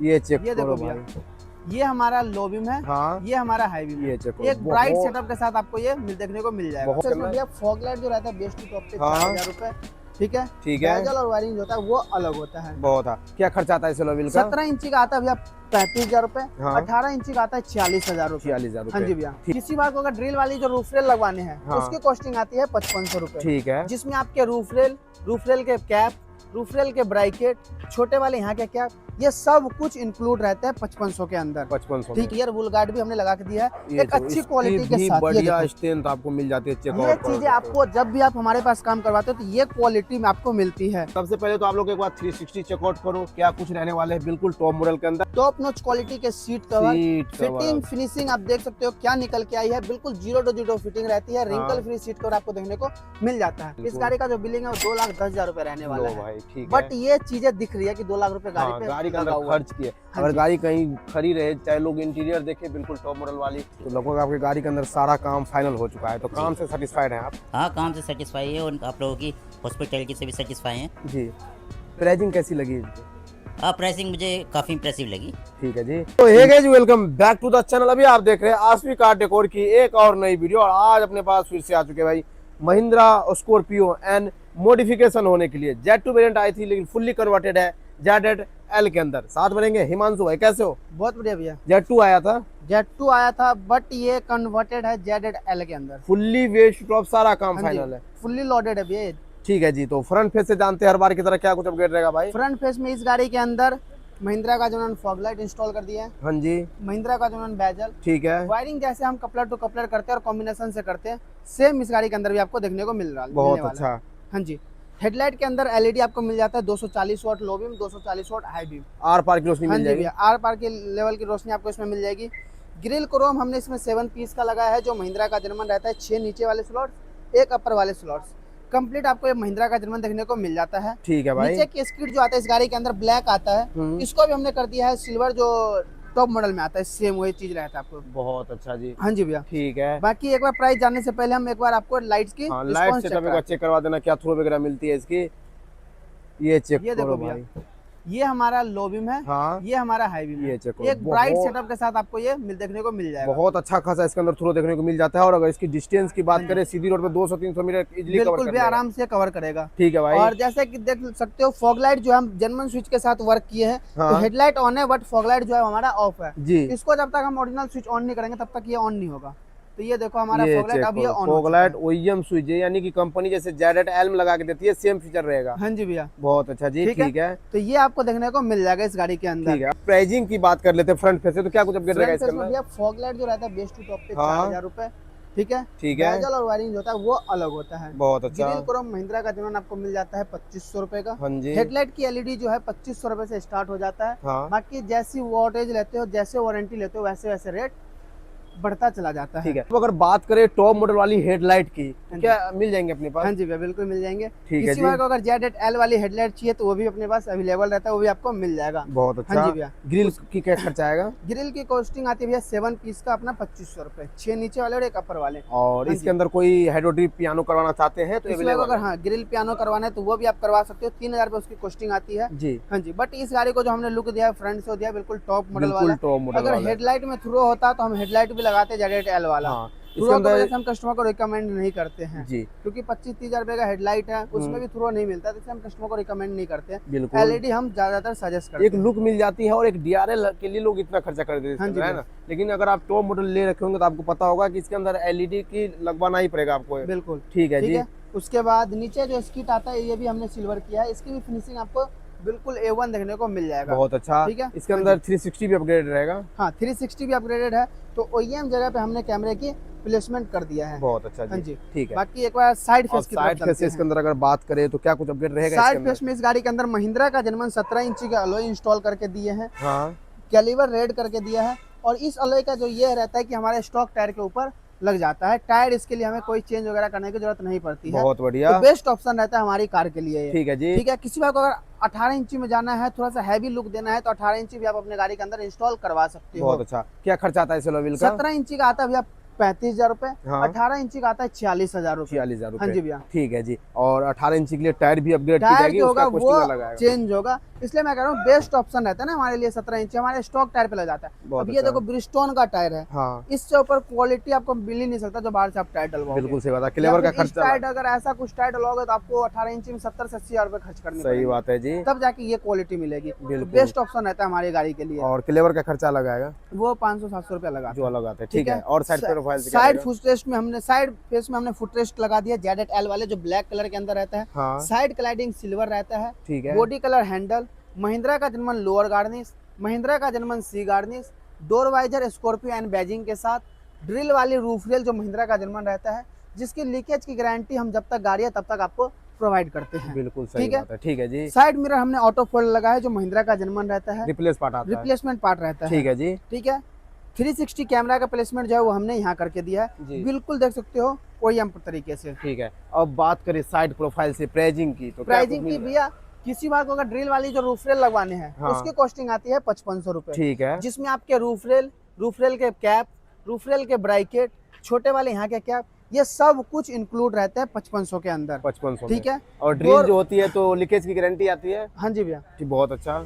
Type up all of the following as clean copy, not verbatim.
ये चेक ये देखो करो भैया, भाई। ये हमारा लो बीम है। हाँ ये हमारा हाई बीम है। ये चेक एक ब्राइट सेटअप के साथ आपको ये देखने को मिल जाएगा। बहुत इसमें भैया फॉग लाइट जो रहता है बेस्ट टू टॉप पे हाँ 4000 रुपए। ठीक है। ठीक है। बेजल और वायरिंग जो होता है वो अलग होता है। बहुत है। क्या खर्चा आता है इस एलॉय व्हील का? 17 इंची का आता है भैया 35,000 रुपए। हाँ 18 इंची का आता है 46,000 रुपए। 46,000 हाँ रुपए। जी भैया। किसी बार को अगर ड्रिल वाली जो रूफ रेल लगवाने हैं हाँ। उसकी कॉस्टिंग आती है 5500 रुपए। ठीक है। जिसमें आपके रूफ रेल के कैप, रूफ रेल के ब्राइकेट, छोटे वाले यहाँ के कैप, ये सब कुछ इंक्लूड रहता है 5500 के अंदर। 5500 ठीक है। वुल गार्ड भी हमने लगा के दिया है ये एक तो अच्छी इसकी क्वालिटी के भी साथ। ये बढ़िया देखो, स्ट्रेंथ आपको मिल जाती है। चेक ये आउट चीजें आपको जब भी आप हमारे पास काम करवाते हो तो ये क्वालिटी में आपको मिलती है। सबसे पहले तो आप लोग एक बार 360 चेकआउट करो, क्या कुछ रहने वाले हैं बिल्कुल टॉप मॉडल के अंदर। टॉप नॉच क्वालिटी के seat cover, seat fitting finishing आप देख सकते हो क्या निकल के आई है। बिल्कुल 0 to 0 फिटिंग रहती है। रिंकल फ्री सीट कवर आपको देखने को मिल जाता है। इस गाड़ी का जो बिलिंग है वो 2,10,000 रुपए रहने वाला है भाई। ठीक है। बट ये चीजें दिख रही है कि 2 लाख रुपए गाड़ी पे गाड़ी के लगा अंदर हुआ है। खर्च किए। हाँ अगर जी। गाड़ी कहीं खड़ी रहे, चाहे लोग इंटीरियर देखे बिल्कुल टॉप मॉडल वाली, तो लगभग आपकी गाड़ी के अंदर सारा काम फाइनल हो चुका है। तो काम से सेटिस्फाइड हैं आप? हाँ, काम से सेटिस्फाई है और आप लोगों की हॉस्पिटैलिटी से भी सेटिस्फाई हैं। जी। प्राइसिंग कैसी लगी? प्राइसिंग मुझे काफ़ी इंप्रेसिव लगी। ठीक है जी। तो hey guys, welcome back to the channel. अभी आप देख रहे हैं आसवी कार डेकोर की एक और नई वीडियो। और आज अपने पास फिर से आ चुके हैं भाई महिंद्रा स्कॉर्पियो एंड मॉडिफिकेशन होने के लिए Z2 वेरिएंट आई थी, लेकिन फुल्ली कन्वर्टेड है Z8L के अंदर। साथ बढ़ेंगे हिमांशु भाई, कैसे हो? बहुत बढ़िया भैया। Z2 आया था, Z2 आया था बट ये कन्वर्टेड है Z8L के अंदर। फुल्ली वेस्ट टॉप, सारा काम फाइनल है। फुल्ली लोडेड है भैया। ठीक है जी। तो फ्रंट फेस से जानते हैं हर बार की तरह क्या कुछ अपग्रेड रहेगा भाई? फ्रंट फेस में इस गाड़ी के अंदर महिंद्रा का जो उन्होंने फॉग लाइट इंस्टॉल कर दिया है। हाँ जी। महिंद्रा का जो उन्होंने बेजल, ठीक है। वायरिंग जैसे हम कपलर टू कपलर करते हैं और कॉम्बिनेशन से करते हैं, सेम इस गाड़ी के अंदर भी आपको देखने को मिल रहा है। बहुत अच्छा। हाँ जी। हेडलाइट के अंदर एलईडी आपको मिल जाता है 240 watt low beam, 240 watt high beam. आर पार की रोशनी हाँ मिल जी जाएगी। भैया, आर पार के लेवल की रोशनी आपको इसमें मिल जाएगी। ग्रिल क्रोम हमने इसमें 7 पीस का लगाया है जो महिंद्रा का जर्मन रहता है। 6 नीचे वाले स्लॉट्स, 1 अपर वाले स्लॉट्स। कंप्लीट आपको ये महिंद्रा का जर्मन देखने को मिल जाता है। ठीक है भाई। नीचे की स्किड जो आता है इस गाड़ी के अंदर ब्लैक आता है, इसको भी हमने कर दिया है सिल्वर, जो टॉप मॉडल में आता है। सेम वही चीज रहता है आपको। बहुत अच्छा जी। हाँ जी भैया। ठीक है। बाकी एक बार प्राइस जानने से पहले हम एक बार आपको लाइट्स की लाइट सेटअप चेक करवा देना, क्या थ्रो वगैरह मिलती है इसकी। ये चेक ये देखो करो भैया, भाई। ये हमारा लो बीम है। हाँ ये हमारा हाई बीम है। ये चेक करो। एक ब्राइट सेटअप के साथ आपको ये देखने को मिल जाएगा। बहुत अच्छा खासा इसके अंदर थ्रो देखने को मिल जाता है। और अगर इसकी डिस्टेंस की बात करें, सीधी रोड पे 200-300 मीटर इजीली कवर बिल्कुल कर भी लेगा। आराम से कवर करेगा। ठीक है भाई। और जैसे कि देख सकते हो फॉग लाइट जो हम जर्मन स्विच के साथ वर्क किए हैं, हाँ। तो हेडलाइट ऑन है बट फॉग लाइट जो है हमारा ऑफ है जी। इसको जब तक हम ओरिजिनल स्विच ऑन नहीं करेंगे तब तक ये ऑन नहीं होगा। तो ये देखो हमारा ये फॉग लाइट चेक अब ये करो। On fog light OEM switch है, यानी कि कंपनी जैसे Z8L में लगा के देती है सेम फीचर रहेगा। हाँ जी भैया। बहुत अच्छा जी। ठीक है। तो ये आपको देखने को मिल जाएगा इस गाड़ी के अंदर। ठीक है। प्राइसिंग की बात कर लेते हैं फ्रंट फेस से, तो क्या कुछ अपग्रेड रहेगा इसके अंदर? भैया फॉग लाइट जो रहता है बेस्ट टू टॉप पे हाँ। 4,000 रुपए। ठीक है। ठीक है। बेजल और वायरिंग जो होता है वो अलग होता है। बहुत अच्छा। ग्रिल क्रोम महिंद्रा का जर्मन आपको मिल जाता है 2500 रुपए का। हाँ जी। हेडलाइट की एलईडी जो है 2500 रुपए से स्टार्ट हो जाता है। हाँ बाकी जैसी वोल्टेज लेते हो, जैसे वारंटी लेते हो, वैसे वैसे रेट बढ़ता चला जाता है। ठीक है। तो अगर बात करें टॉप मॉडल वाली हेडलाइट की, क्या मिल जाएंगे अपने पास? हाँ जी भैया, बिल्कुल मिल जाएंगे। ठीक है किसी बार को अगर Z8L वाली हेडलाइट चाहिए तो वो भी अपने पास अवेलेबल रहता है, वो भी आपको मिल जाएगा। बहुत अच्छा। हाँ जी भैया। ग्रिल की क्या खर्चा आएगा? ग्रिल की कॉस्टिंग आती है भैया 7 पीस का अपना 2500 रुपए। 6 नीचे वाले और 1 अपर वाले। और हाँ इसके जी। अंदर कोई हेडोड्रिप पियानो करवाना चाहते हैं तो इसमें अवेलेबल अगर हाँ ग्रिल पियानो करवाना है तो वो भी आप करवा सकते हो। 3,000 रुपए उसकी कॉस्टिंग आती है। जी। हाँ जी। बट इस गाड़ी को जो हमने लुक दिया है फ्रंट से दिया बिल्कुल टॉप मॉडल बिल्कुल वाला। टॉप मॉडल अगर वाला है। हेडलाइट में थ्रो होता तो हम हेडलाइट भी लगाते Z8L वाला। हाँ। इसके थ्रो अंदर हम कस्टमर को रिकमेंड नहीं करते हैं जी। क्योंकि 25-30 रुपए का हेडलाइट है, उसमें भी थ्रो नहीं मिलता, तो इसलिए हम कस्टमर को रिकमेंड नहीं करते हैं। बिल्कुल। एलईडी हम ज्यादातर सजेस्ट करते एक हैं। लुक मिल जाती है और एक DRL के लिए लोग इतना खर्चा कर देते हाँ जी हैं, है ना। लेकिन अगर आप टॉप मॉडल ले रखे होंगे तो आपको पता होगा कि इसके अंदर LED की लगवाना ही पड़ेगा आपको। बिल्कुल। ठीक है जी। उसके बाद नीचे जो स्किट आता है ये भी हमने सिल्वर किया है, इसकी भी फिनिशिंग आपको बिल्कुल A1 देखने को मिल जाएगा। बहुत अच्छा। ठीक है। इसके अंदर 360 भी अपग्रेड रहेगा। हाँ 360 भी अपग्रेडेड है, तो OEM जगह पे हमने कैमरे की प्लेसमेंट कर दिया है। बहुत अच्छा हाँ जी। जी। ठीक है। बाकी एक बार साइड और फेस की साइड फेस इसके अंदर अगर बात करें तो क्या कुछ अपग्रेड रहेगा इसके साइड अंदर? फेस में इस गाड़ी के अंदर महिंद्रा का जर्मन 17 इंची का अलॉय इंस्टॉल करके दिए हैं। हाँ। कैलिबर रेड करके दिया है। और इस अलॉय का जो ये रहता है कि हमारे स्टॉक टायर के ऊपर लग जाता है। टायर इसके लिए हमें कोई चेंज वगैरह करने की जरूरत नहीं पड़ती है। बहुत बढ़िया। तो बेस्ट ऑप्शन रहता है हमारी कार के लिए ये। ठीक है जी। ठीक है। किसी बार को अगर 18 इंची में जाना है, थोड़ा सा हैवी लुक देना है, तो 18 इंची भी आप अपने गाड़ी के अंदर इंस्टॉल करवा सकते हो। बहुत अच्छा। क्या खर्चा आता है इस एलॉय व्हील का? 17 इंची का आता है भैया 35,000 रुपए। हाँ। 18 इंची का आता है 46,000 रुपए। 46,000 हाँ जी भैया। ठीक है जी। और 18 इंची के लिए टायर भी अपग्रेड की टायर जाएगी, जो होगा उसका वो कॉस्टिंग अलग आएगा। चेंज होगा। इसलिए मैं कह रहा हूँ बेस्ट ऑप्शन रहता है ना हमारे लिए। 17 इंच हमारे स्टॉक टायर पे लग जाता है। बहुत अब ये अच्छा। देखो ब्रिजस्टोन का टायर है, हाँ इससे ऊपर क्वालिटी आपको मिल ही नहीं सकता जो बाहर से आप टायर डलवाओगे। बिल्कुल सही बात है। या क्लेवर का फिर इस खर्चा टायर अगर ऐसा कुछ टायर डलवाओगे तो आपको 18 इंच में 70 से 80 हज़ार रुपए खर्च करने सही पड़ेंगे, बात है जी। तब जाके ये क्वालिटी मिलेगी। तो बिल्कुल। बेस्ट ऑप्शन रहता है हमारी गाड़ी के लिए। और क्लेवर का खर्चा लगाएगा वो 500-700 रुपया लगा जो अलग आता है, ठीक है। और साइड प्रोफाइल से क्या साइड रहेगा? फुटरेस्ट में हमने साइड फेस में हमने फुटरेस्ट लगा दिया ZL वाले जो ब्लैक कलर के अंदर रहता है। हाँ साइड क्लाइडिंग सिल्वर रहता है। ठीक है। बॉडी कलर हैंडल, महिंद्रा का जनमन लोअर गार्निश, महिंद्रा का जनमन सी garnish, door visor Scorpio and badging के साथ, ड्रिल वाली रूफ रेल जो महिंद्रा का जनमन रहता है, जिसकी लीकेज की गारंटी हम जब तक गाड़ी है तब तक आपको प्रोवाइड करते हैं। बिल्कुल सही बात है, ठीक है जी। साइड मिरर हमने ऑटो फोल्ड लगा है जो महिंद्रा का जनमन रहता है, रिप्लेस पार्ट आता है, रिप्लेसमेंट पार्ट रहता है, ठीक है जी। ठीक है। 360 कैमरा का प्लेसमेंट जो है वो हमने यहाँ करके दिया है, जी। बिल्कुल देख सकते हो OEM तरीके से। ठीक है। अब बात करें साइड प्रोफाइल से प्राइसिंग की, तो क्या कुछ प्राइसिंग मिल की रहा है? भैया किसी बात को अगर ड्रिल वाली जो रूफ रेल लगवाने हैं हाँ। उसकी कॉस्टिंग आती है 5500 रुपए, ठीक है। जिसमें आपके रूफ रेल के कैप, रूफ रेल के ब्राइकेट, छोटे वाले यहाँ के कैप, ये सब कुछ इंक्लूड रहते हैं 5500 के अंदर, 5500 ठीक है। और ड्रिल जो होती है तो लीकेज की गारंटी आती है? हाँ जी भैया। जी बहुत अच्छा।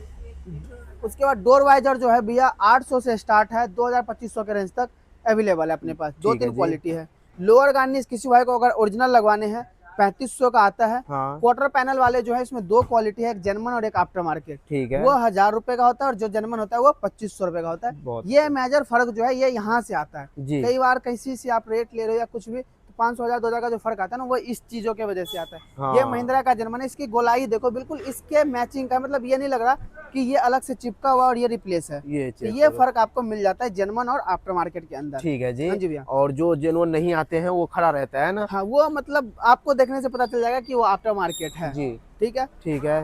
उसके बाद डोर वाइजर जो है भैया 800 से स्टार्ट है, 2000-2500 के रेंज तक अवेलेबल है अपने पास। ठीक दो है तीन जी। क्वालिटी है। लोअर गार्निश किसी भाई को अगर ओरिजिनल लगवाने हैं 3500 का आता है। हाँ क्वार्टर पैनल वाले जो है इसमें दो क्वालिटी है, एक जर्मन और एक आफ्टर मार्केट। ठीक है। वो 1000 रुपए का होता है और जो जर्मन होता है वो 2500 रुपए का होता है। बहुत ये मेजर फर्क जो है ये यहाँ से आता है। जी। कई बार किसी से आप रेट ले रहे हो या कुछ भी, तो 500 1000 2000 का जो फर्क आता है ना वो इस चीजों के वजह से आता है। हाँ। ये महिंद्रा का जर्मन है, इसकी गोलाई देखो बिल्कुल इसके मैचिंग का, मतलब ये नहीं लग रहा कि ये अलग से चिपका हुआ और ये रिप्लेस है। ये तो चेक ये करो। फर्क आपको मिल जाता है जर्मन और आफ्टर मार्केट के अंदर। ठीक है जी। हाँ जी भैया। और जो जेनुअन नहीं आते हैं वो खड़ा रहता है ना? हाँ वो मतलब आपको देखने से पता चल जाएगा कि वो आफ्टर मार्केट है जी ठीक है। ठीक है।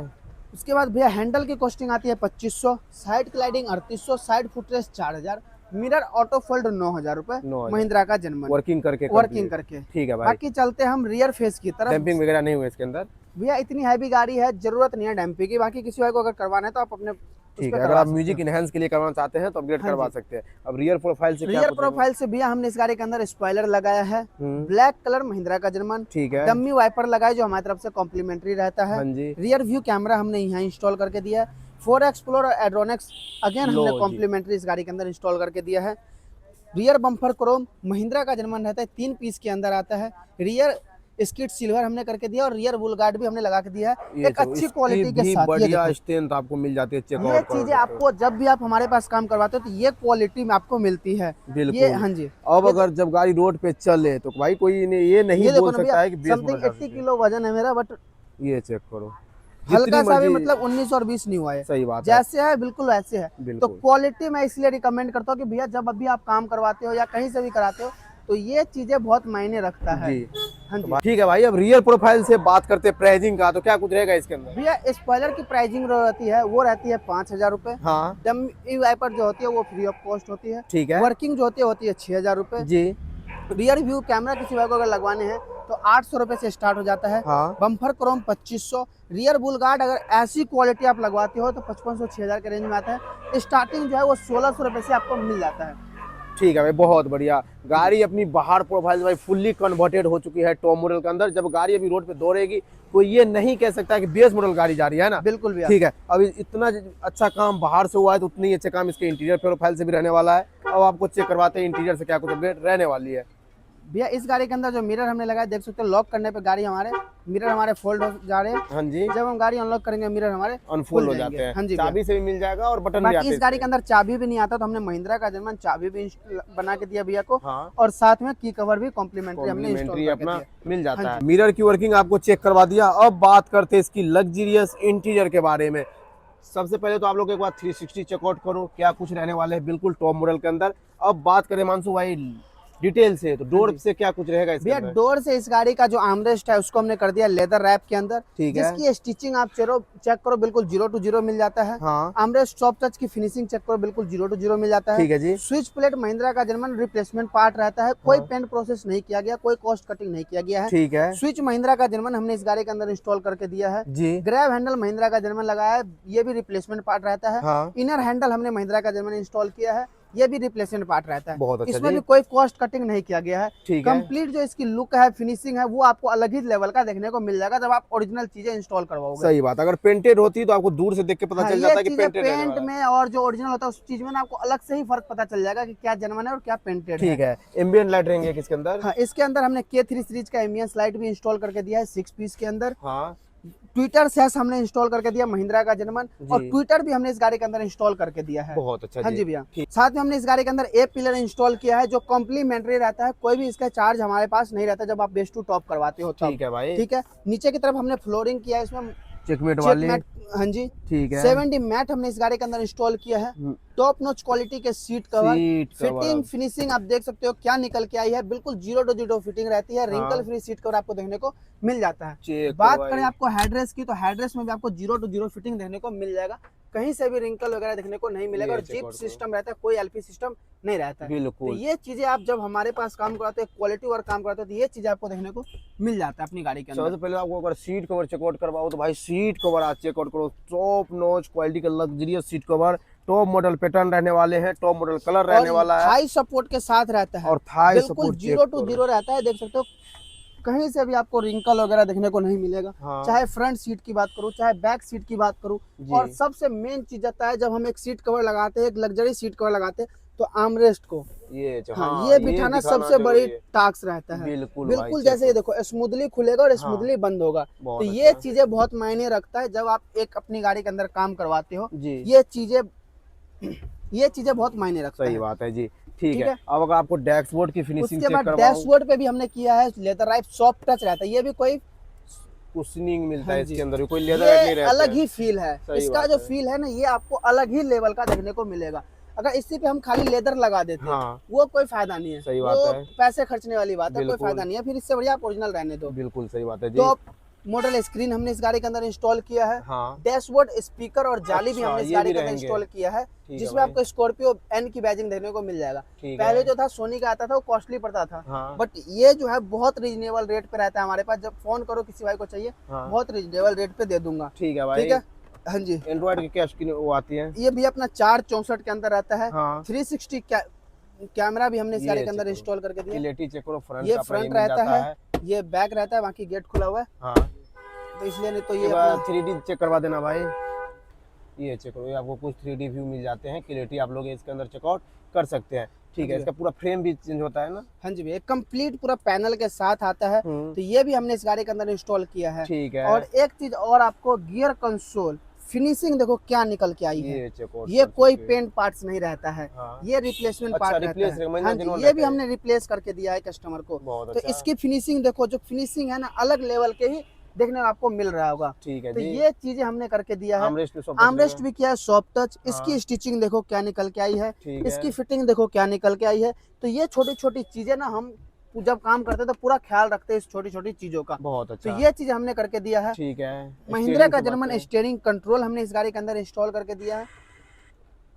उसके बाद भैया हैंडल की कॉस्टिंग आती है 2500, side cladding 3800, side footrest 4000, mirror auto fold 9000 रुपए, 9000 महिंद्रा का जर्मन वर्किंग करके वर्किंग करके। ठीक है भाई। बाकी चलते हम रियर फेस की तरफ। डैम्पिंग वगैरह नहीं हुआ इसके अंदर? भैया इतनी हैवी गाड़ी है, जरूरत नहीं है डैम्पिंग की। बाकी किसी भाई को अगर करवाना है तो आप अपने ठीक है। अगर आप म्यूजिक इनहेंस के लिए करवाना चाहते हैं तो अपग्रेड हाँ करवा जी। सकते हैं। अब रियर प्रोफाइल से क्या रियर कुछ प्रोफाइल से भैया हमने इस गाड़ी के अंदर स्पॉइलर लगाया है, हम्म, ब्लैक कलर महिंद्रा का जर्मन, ठीक है। डम्मी वाइपर लगाया जो हमारी तरफ से कॉम्प्लीमेंट्री रहता है। हाँ जी। रियर व्यू कैमरा हमने यहाँ इंस्टॉल करके दिया है। 4 एक्सप्लोर और एड्रोनिक्स अगेन लो हमने जी। कॉम्प्लीमेंट्री इस गाड़ी के अंदर इंस्टॉल करके दिया है। रियर बम्पर क्रोम महिंद्रा का जर्मन रहता है, 3 पीस के अंदर आता है। रियर स्किट सिल्वर हमने करके दिया और रियर वुल गार्ड भी हमने लगा के दिया है ये एक अच्छी क्वालिटी के साथ। ये बढ़िया देखो, स्ट्रेंथ आपको मिल जाती है। चेक ये चीजें आपको जब भी आप हमारे पास काम करवाते हो तो ये क्वालिटी में आपको मिलती है। बिल्कुल। ये हाँ जी। अब अगर जब गाड़ी रोड पे चले तो भाई कोई ये नहीं ये देखो बोल ना सकता भैया, है कि बेस समथिंग मॉडल 80 किलो वजन है मेरा, बट ये चेक करो। हल्का जितनी सा भी मर्जी- मतलब 19 और 20 नहीं हुआ है। सही बात है। जैसे है बिल्कुल वैसे है। तो बिल्कुल। क्वालिटी मैं इसलिए रिकमेंड करता हूँ कि भैया जब अभी आप काम करवाते हो या कहीं से भी कराते हो तो ये चीजें बहुत मायने रखता है। जी। हाँ तो जी। ठीक है भाई। अब रियर प्रोफाइल से बात करते हैं प्राइसिंग का, तो क्या कुछ रहेगा इसके अंदर? भैया स्पॉइलर की प्राइसिंग रहती है वो रहती है 5000 रुपए। हाँ डमी वाइपर जो होती है वो फ्री ऑफ कॉस्ट होती है। ठीक है वर्किंग जो होती है 6000 रुपए। जी। रियर व्यू कैमरा किसी भाई को अगर लगवाने हैं तो 800 रुपए से स्टार्ट हो जाता है। हाँ bumper Chrome 2500, rear bull guard अगर ऐसी क्वालिटी आप लगवाते हो तो 5500 6000 के रेंज में आता है। स्टार्टिंग जो है वो 1600 रुपए से आपको मिल जाता है। ठीक है भाई, बहुत बढ़िया। गाड़ी अपनी बाहर प्रोफाइल भाई फुल्ली कन्वर्टेड हो चुकी है टॉप मॉडल के अंदर। जब गाड़ी अभी रोड पे दौड़ेगी तो ये नहीं कह सकता कि बेस मॉडल गाड़ी जा रही है ना? बिल्कुल भैया। ठीक है। अब इतना अच्छा काम बाहर से हुआ है तो उतनी अच्छा काम इसके इंटीरियर प्रोफाइल से भी रहने वाला है। अब आपको चेक करवाते हैं इंटीरियर से क्या कुछ अपडेट रहने वाली है। भैया इस गाड़ी के अंदर जो मिरर हमने लगाया देख सकते हो, लॉक करने पे गाड़ी हमारे मिरर हमारे फोल्ड हो जा रहे हैं। हाँ जी। जब हम गाड़ी अनलॉक करेंगे मिरर हमारे अनफोल्ड हो खुल जाते जाएंगे। हैं। हाँ जी भैया। चाबी से भी मिल जाएगा और बटन भी बाकी आते इस हैं गाड़ी के अंदर चाबी भी नहीं आता तो हमने महिंद्रा का जर्मन चाबी भी बना के दिया भैया को। हाँ और साथ में की कवर भी कॉम्प्लीमेंट्री हमने इंस्टॉल कॉम्प्लीमेंट्री करके अपना दिया। मिल जाता हाँ है। मिरर की वर्किंग आपको चेक करवा दिया। अब बात करते हैं इसकी लग्जरियस इंटीरियर के बारे में। सबसे पहले तो आप लोग एक बार 360 चेकआउट करो क्या कुछ रहने वाले हैं बिल्कुल टॉप मॉडल के अंदर। अब बात करें मानसू भाई डिटेल से, तो डोर से क्या कुछ रहेगा इसके भैया अंदर? डोर से इस गाड़ी का जो आर्मरेस्ट है उसको हमने कर दिया लेदर रैप के अंदर, ठीक है। जिसकी स्टिचिंग आप चेक करो बिल्कुल 0 to 0 मिल जाता है। हाँ आर्मरेस्ट सॉफ्ट टच की फिनिशिंग चेक करो बिल्कुल 0 to 0 मिल जाता है। ठीक है जी। स्विच प्लेट महिंद्रा का जर्मन रिप्लेसमेंट पार्ट रहता है, कोई हाँ। पेंट प्रोसेस नहीं किया गया, कोई कॉस्ट कटिंग नहीं किया गया है। ठीक है स्विच महिंद्रा का जर्मन हमने इस गाड़ी के अंदर इंस्टॉल करके दिया है। जी। ग्रैब हैंडल महिंद्रा का जर्मन लगाया है, ये भी रिप्लेसमेंट पार्ट रहता है। हाँ इनर हैंडल हमने महिंद्रा का जर्मन इंस्टॉल किया है ये भी रिप्लेसमेंट पार्ट रहता है। बहुत अच्छा इसमें जी। भी कोई कॉस्ट कटिंग नहीं किया गया है। ठीक है। कंप्लीट जो इसकी लुक है, फिनिशिंग है, वो आपको अलग ही लेवल का देखने को मिल जाएगा जब आप ओरिजिनल चीजें इंस्टॉल करवाओगे। सही बात, अगर पेंटेड होती तो आपको दूर से देख के पता हाँ, चल ये जाता है कि चीजें पेंटेड रहने पेंट वाला है। में और जो ओरिजिनल होता है उस चीज में ना आपको अलग से ही फर्क पता चल जाएगा कि क्या जेन्युइन है और क्या पेंटेड है। ठीक है। एम्बियंट लाइट रहेंगे किसके अंदर? हाँ, इसके अंदर हमने K3 सीरीज का एम्बियंस लाइट भी इंस्टॉल करके दिया है 6 पीस के अंदर। हाँ ट्विटर सेस हमने इंस्टॉल करके दिया महिंद्रा का जेन्युइन, और जी। ट्विटर भी हमने इस गाड़ी के अंदर इंस्टॉल करके दिया है। बहुत अच्छा हाँ जी। जी भैया। ठीक। साथ में हमने इस गाड़ी के अंदर ए पिलर इंस्टॉल किया है जो कॉम्प्लीमेंट्री रहता है, कोई भी इसका चार्ज हमारे पास नहीं रहता जब आप बेस टू टॉप करवाते हो तब। ठीक है भाई। ठीक है। नीचे की तरफ हमने फ्लोरिंग किया है, इसमें चेकमेट चेक वाली। मैट, हाँ जी, ठीक है। 7D मैट हमने इस गाड़ी के अंदर इंस्टॉल किया है। टॉप नॉच क्वालिटी के seat cover, seat cover. Fitting finishing आप देख सकते हो क्या निकल के आई है, बिल्कुल 0 to 0 फिटिंग रहती है। हाँ। रिंकल फ्री सीट कवर आपको देखने को मिल जाता है। चेक बात भाई। करें आपको हेडरेस्ट की, तो हेडरेस्ट में भी आपको 0 to 0 फिटिंग देखने को मिल जाएगा, कहीं से भी रिंकल वगैरह देखने को नहीं मिलेगा। ये और check जिप out करो। सिस्टम रहता है, कोई एलपी सिस्टम नहीं रहता है। तो बिल्कुल। ये चीजें आप जब हमारे पास काम कराते हो, क्वालिटी वर्क काम कराते हो, तो ये चीजें आपको देखने को मिल जाता है अपनी गाड़ी के अंदर। सबसे पहले आपको अगर सीट कवर चेकआउट करवाओ तो भाई सीट कवर आज चेकआउट करो। टॉप नॉच क्वालिटी का luxurious seat cover, top model pattern रहने वाले हैं, टॉप मॉडल कलर रहने वाला है, थाई सपोर्ट के साथ रहता है और थाई बिल्कुल सपोर्ट 0 to 0 रहता है। देख सकते हो कहीं से भी आपको रिंकल वगैरह देखने को नहीं मिलेगा। हाँ। चाहे फ्रंट सीट की बात करूं, चाहे बैक सीट की बात करूं। जी। और सबसे मेन चीज आता है जब हम एक सीट कवर लगाते हैं, एक लग्जरी सीट कवर लगाते हैं, तो आर्मरेस्ट को ये हाँ, ये बिठाना दिखाना सबसे बड़ी जरूरी है। टास्क रहता है। बिल्कुल बिल्कुल भाई, जैसे ये देखो स्मूथली खुलेगा और हाँ। स्मूथली बंद होगा। तो बहुत ये अच्छा। चीजें बहुत मायने रखता है जब आप एक अपनी गाड़ी के अंदर काम करवाते हो। जी। ये चीजें बहुत मायने रखता सही है। बात है जी। ठीक ठीक है। है। अब अगर आपको डैशबोर्ड की फिनिशिंग उसके चेक बाद करवाऊं, डैशबोर्ड पे भी हमने किया है लेदर राइट सॉफ्ट टच रहता है। ये भी कोई कुशनिंग मिलता हाँ है जी। इसके अंदर, कोई लेदर ये नहीं रहता अलग है। ही फील है सही इसका। बात जो है। फील है ना, ये आपको अलग ही लेवल का देखने को मिलेगा। अगर इसी पे हम खाली लेदर लगा देते हाँ। वो कोई फायदा नहीं है। सही बात वो है। पैसे खर्चने वाली बात है, कोई बिल्कुल। फायदा नहीं है। फिर इससे बढ़िया आप ओरिजिनल रहने दो। बिल्कुल सही बात है जी। टॉप मॉडल स्क्रीन हमने इस गाड़ी के अंदर इंस्टॉल किया है। हाँ। डैशबोर्ड, स्पीकर और जाली भी अच्छा, हमने इस ये गाड़ी भी के अंदर रहेंगे। इंस्टॉल किया है, है जिसमें भाई। आपको स्कॉर्पियो एन की बैजिंग देखने को मिल जाएगा। ठीक पहले है। जो था सोनी का आता था वो कॉस्टली पड़ता था, हाँ। बट ये जो है बहुत रीजनेबल रेट पे रहता है हमारे पास। जब फोन करो किसी भाई को चाहिए, हाँ। बहुत रीजनेबल रेट पे दे दूंगा। ठीक है भाई। ठीक है। हाँ जी। एंड्रॉइड की क्या स्क्रीन वो आती है? ये भी अपना 464 के अंदर रहता है। हाँ। 360 कैमरा भी हमने इस ये गाड़ी के अंदर चेक इंस्टॉल करके दिया। क्लियरिटी चेक करो, फ्रंट ये का अपना फ्रंट मिल रहता जाता है, ये बैक रहता है, बाकी गेट खुला हुआ है, हाँ। तो इसलिए नहीं तो ये एक अपना बार 3D चेक करवा देना भाई। ये चेक करो, ये आपको कुछ 3D व्यू मिल जाते हैं, क्लियरिटी आप लोग इसके अंदर चेकआउट कर सकते हैं। ठीक है। जी। इसका पूरा फ्रेम भी चेंज होता है ना? हाँ जी भैया, कंप्लीट पूरा पैनल के साथ आता है। हम्म। तो ये भी हमने इस गाड़ी के अंदर इंस्टॉल किया है। ठीक है। और एक चीज और, आपको गियर कंसोल फिनिशिंग देखो क्या निकल के आई है। ये चेकआउट ये कोई पेंट पार्ट्स नहीं रहता है, हाँ। ये रिप्लेसमेंट अच्छा, पार्ट रहता replace है। महिंद्रा हाँ जी, जिन्होंने ये भी रहता है। हमने रिप्लेस करके दिया है कस्टमर को। बहुत तो अच्छा। इसकी फिनिशिंग देखो, जो फिनिशिंग है ना, अलग लेवल के ही देखने में आपको मिल रहा होगा। ठीक है तो जी। ये चीजें हमने करके दिया है। आर्मरेस्ट पे सब आर्मरेस्ट भी किया है, सॉफ्ट टच। हाँ। इसकी स्टिचिंग देखो क्या निकल के आई है, ठीक है। इसकी फिटिंग देखो क्या निकल के आई है। तो ये छोटी छोटी चीजें ना, हम जब काम करते हैं तो पूरा ख्याल रखते हैं इस छोटी छोटी चीजों का। बहुत अच्छा। तो ये चीज हमने करके दिया है। ठीक है। महिंद्रा का Steering की बात जर्मन करें। स्टीयरिंग कंट्रोल हमने इस गाड़ी के अंदर इंस्टॉल करके दिया है।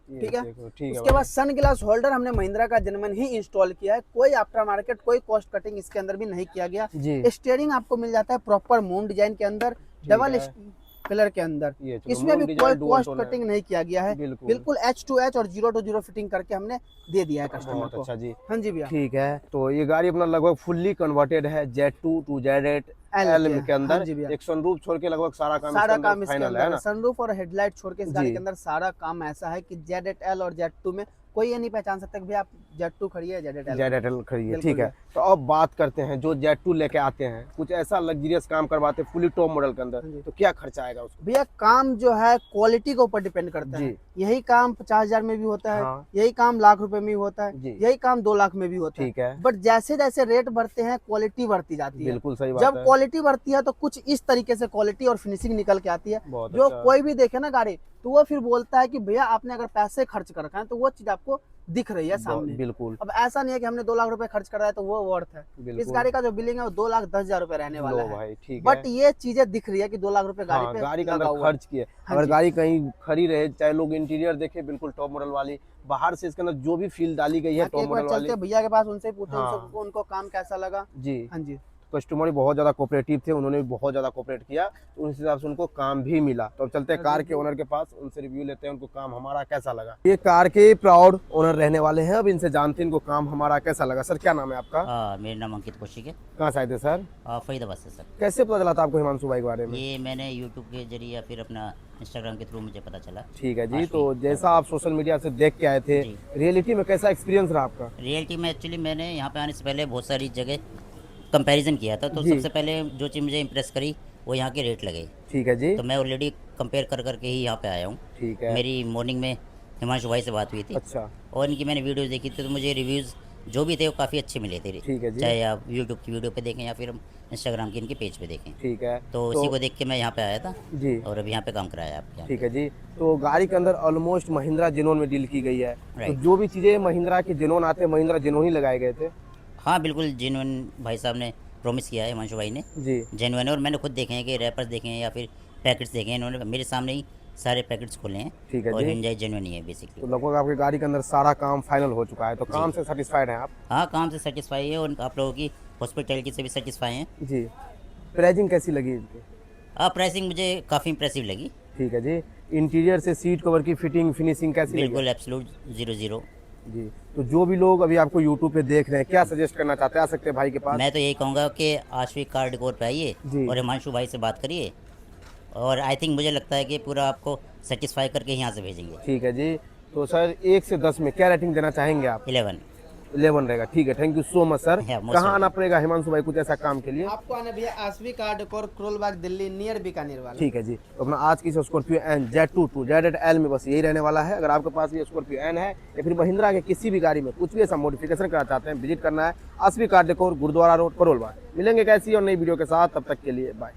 ये ठीक है। देखो, ठीक है उसके बाद भाई। सन ग्लास होल्डर हमने महिंद्रा का जर्मन ही इंस्टॉल किया है। कोई आफ्टर मार्केट, कोई कॉस्ट कटिंग इसके अंदर भी नहीं किया गया। जी। स्टीयरिंग आपको मिल जाता है प्रॉपर मून डिजाइन के अंदर, डबल है। कलर के अंदर। ये चलो, इसमें moon भी design कोई dual कॉस्ट tone है। कटिंग नहीं किया गया है। बिल्कुल। बिल्कुल H2H और 0 to 0 फिटिंग करके हमने दे दिया है कस्टमर बहुत को। अच्छा जी। हाँ जी भैया। ठीक है। तो ये गाड़ी अपना लगभग फुल्ली कन्वर्टेड है Z2 टू Z8 L के अंदर। हाँ जी भैया। एक सनरूफ छोड़ के लगभग सारा काम सारा इसके काम अंदर इसके फाइनल अंदर है है। ना? सनरूफ और हेडलाइट छोड़ के इस गाड़ी जी। के अंदर सारा काम ऐसा है कि Z8L और Z2 में कोई ये नहीं पहचान सकता कि भैया आप Z2 खड़ी है, Z8L Z8L खड़ी है। बिल्कुल ठीक है। भैया। तो अब बात करते हैं जो Z2 लेके आते हैं, कुछ ऐसा लग्जरियस काम करवाते हैं फुली टॉप मॉडल के अंदर, हाँ जी। तो क्या खर्चा आएगा उसको? भैया काम जो है क्वालिटी के ऊपर डिपेंड करता है। जी। यही काम 50,000 में भी होता है, हाँ। यही काम लाख रुपए में भी होता है, जी। यही काम 2 लाख में भी होता है। ठीक है। बट जैसे जैसे रेट बढ़ते हैं क्वालिटी बढ़ती जाती है। बिल्कुल सही बात जब है। क्वालिटी बढ़ती है तो कुछ इस तरीके से क्वालिटी और फिनिशिंग निकल के आती है, बहुत जो अच्छा। कोई भी देखे ना गाड़ी तो वो फिर बोलता है कि भैया आपने अगर पैसे खर्च कर रखा है तो वो चीज आपको दिख रही है सामने। बिल्कुल। अब ऐसा नहीं है कि हमने 2 लाख रुपए खर्च कर रहा है तो वो वर्थ है। इस बिल्कुल। गाड़ी का जो बिलिंग है वो 2,10,000 रुपए रहने वाला लो है। भाई, ठीक है। बट ये चीजें दिख रही है कि 2 लाख रुपए गाड़ी हाँ, पे गाड़ी के लगा अंदर हुआ है। खर्च किए। हाँ अगर जी। गाड़ी कहीं खड़ी रहे, चाहे लोग इंटीरियर देखे बिल्कुल टॉप मॉडल वाली, बाहर से इसके अंदर जो भी फील डाली गई है बाकी टॉप एक बार मॉडल वाली। चलते भैया के पास, उनसे पूछते हैं हाँ। उनको काम कैसा लगा। जी। हाँ जी। कस्टमर भी बहुत ज़्यादा कोऑपरेटिव थे, उन्होंने भी बहुत ज़्यादा कोऑपरेट किया, तो उस हिसाब से उनको काम भी मिला। तो अब चलते हैं कार के ओनर के पास, उनसे रिव्यू लेते हैं, उनको काम हमारा कैसा लगा। ये कार के प्राउड ओनर रहने वाले हैं, अब इनसे जानते हैं इनको काम हमारा कैसा लगा। सर क्या नाम है आपका? मेरा नाम अंकित कौशिक है। कहाँ से आए थे सर? फरीदाबाद से सर। कैसे पता चला था आपको हिमांशु भाई के बारे में? ये मैंने यूट्यूब के जरिए या फिर अपना इंस्टाग्राम के थ्रू मुझे पता चला। ठीक है जी। आश्वी तो जैसा आप सोशल मीडिया से देख के आए थे, जी। रियलिटी में कैसा एक्सपीरियंस रहा आपका? रियलिटी में एक्चुअली मैंने यहाँ पे आने से पहले बहुत सारी जगह कंपैरिजन किया था, तो जी। सबसे पहले जो चीज़ मुझे इम्प्रेस करी वो यहाँ के रेट लगे। ठीक है जी। तो मैं ऑलरेडी कंपेयर कर करके ही यहाँ पे आया हूँ। ठीक है। मेरी मॉर्निंग में हिमांशु भाई से बात हुई थी अच्छा। और इनकी मैंने वीडियोज़ देखी थी, तो मुझे रिव्यूज़ जो भी थे वो काफ़ी अच्छे मिले थे। ठीक है जी। चाहे आप यूट्यूब की वीडियो पे देखें या फिर इंस्टाग्राम की इनके पेज पे देखें। ठीक है। तो उसी को देख के मैं यहाँ पे आया था जी। और अभी यहाँ पे काम कराया आपके यहाँ। ठीक है जी। तो गाड़ी के अंदर ऑलमोस्ट महिंद्रा जेनोन में डील की गई है, तो Right. जो भी चीज़ें महिंद्रा के जेनोन आते हैं, महिंद्रा जेनोन ही लगाए गए थे। हाँ बिल्कुल, जेन्युइन भाई साहब ने प्रॉमिस किया है, हिमांशु भाई ने जी। जेन्युइन है। और मैंने खुद देखे हैं कि रैपर्स देखे हैं या फिर पैकेट्स देखे हैं, इन्होंने मेरे सामने ही सारे पैकेट्स खोले हैं। ठीक है और जी। हिंजाई जेन्युइन ही है बेसिकली। तो लगभग आपकी गाड़ी के अंदर सारा काम फाइनल हो चुका है, तो काम से सेटिस्फाइड हैं आप? हाँ, काम से सेटिस्फाई है और आप लोगों की हॉस्पिटैलिटी से भी सेटिस्फाई हैं। जी। प्राइसिंग कैसी लगी इनकी? प्राइसिंग मुझे काफ़ी इंप्रेसिव लगी। ठीक है जी। इंटीरियर से सीट कवर की फिटिंग फिनिशिंग कैसी लगी? बिल्कुल एब्सोल्यूट 0-0। जी। तो जो भी लोग अभी आपको यूट्यूब पे देख रहे हैं, क्या सजेस्ट करना चाहते हैं? आ सकते हैं भाई के पास। मैं तो यही कहूँगा कि आश्वी कार डेकोर पे आइए जी। और हिमांशु भाई से बात करिए, और आई थिंक मुझे लगता है कि पूरा आपको सेटिस्फाई करके यहाँ से भेजेंगे। ठीक है जी। तो सर 1 से 10 में क्या रेटिंग देना चाहेंगे आप? 11 रहेगा। ठीक है, thank you so much sir. Yeah, most कहाँ welcome. आना पड़ेगा हिमांशु भाई कुछ ऐसा काम के लिए? आपको आना भैया Aashvi car decor, Karol Bagh Delhi, near Bikaner वाला। ठीक है जी। तो अपना आज की स्कॉर्पियो एन Z22 ZL में बस यही रहने वाला है। अगर आपके पास भी स्कॉर्पियो एन है या फिर महिंद्रा के किसी भी गाड़ी में कुछ भी ऐसा मॉडिफिकेशन करना चाहते हैं, विजिट करना है Aashvi car decor, Gurudwara road, Karol Bagh. मिलेंगे कैसी और नई वीडियो के साथ, तब तक के लिए बाय।